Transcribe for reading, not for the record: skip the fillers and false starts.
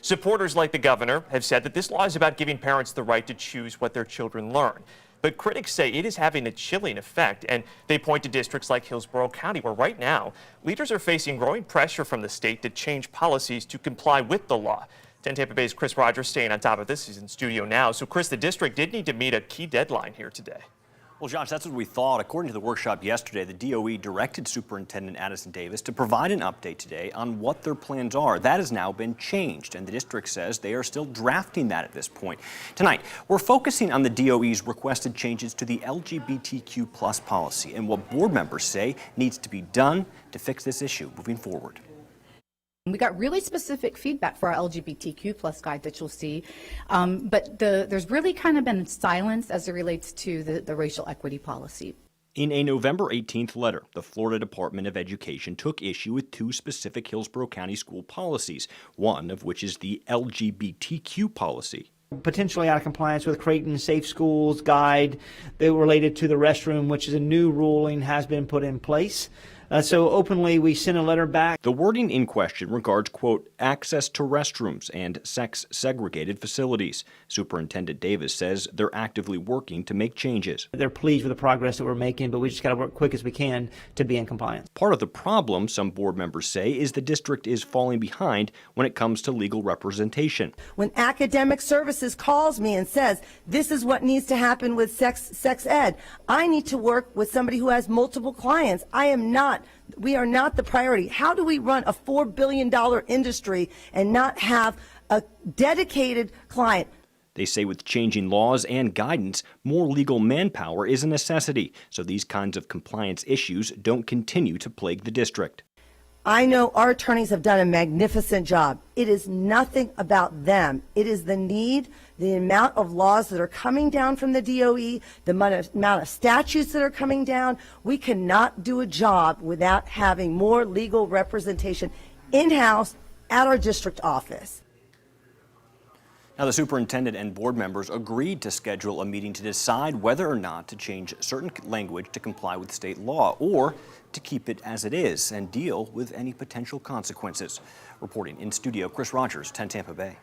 Supporters like the governor have said that this law is about giving parents the right to choose what their children learn. But critics say it is having a chilling effect, and they point to districts like Hillsborough County, where right now leaders are facing growing pressure from the state to change policies to comply with the law. 10 Tampa Bay's Chris Rogers staying on top of this. He's in studio now. So, Chris, the district did need to meet a key deadline here today. Well, Josh, that's what we thought. According to the workshop yesterday, the DOE directed Superintendent Addison Davis to provide an update today on what their plans are. That has now been changed, and the district says they are still drafting that at this point. Tonight, we're focusing on the DOE's requested changes to the LGBTQ plus policy and what board members say needs to be done to fix this issue moving forward. We got really specific feedback for our LGBTQ plus guide that you'll see, but there's really kind of been silence as it relates to the racial equity policy. In a November 18th letter, the Florida Department of Education took issue with two specific Hillsborough County school policies, one of which is the LGBTQ policy. Potentially out of compliance with Creighton Safe Schools guide that related to the restroom, which is a new ruling has been put in place. So openly, we sent a letter back. The wording in question regards, quote, access to restrooms and sex-segregated facilities. Superintendent Davis says they're actively working to make changes. They're pleased with the progress that we're making, but we just got to work quick as we can to be in compliance. Part of the problem, some board members say, is the district is falling behind when it comes to legal representation. When academic services calls me and says, this is what needs to happen with sex ed, I need to work with somebody who has multiple clients. We are not the priority. How do we run a $4 billion industry and not have a dedicated client? They say with changing laws and guidance, more legal manpower is a necessity, so these kinds of compliance issues don't continue to plague the district. I know our attorneys have done a magnificent job. It is nothing about them. It is the need, the amount of laws that are coming down from the DOE, the amount of statutes that are coming down. We cannot do a job without having more legal representation in-house at our district office. Now, the superintendent and board members agreed to schedule a meeting to decide whether or not to change certain language to comply with state law or to keep it as it is and deal with any potential consequences. Reporting in studio, Chris Rogers, 10 Tampa Bay.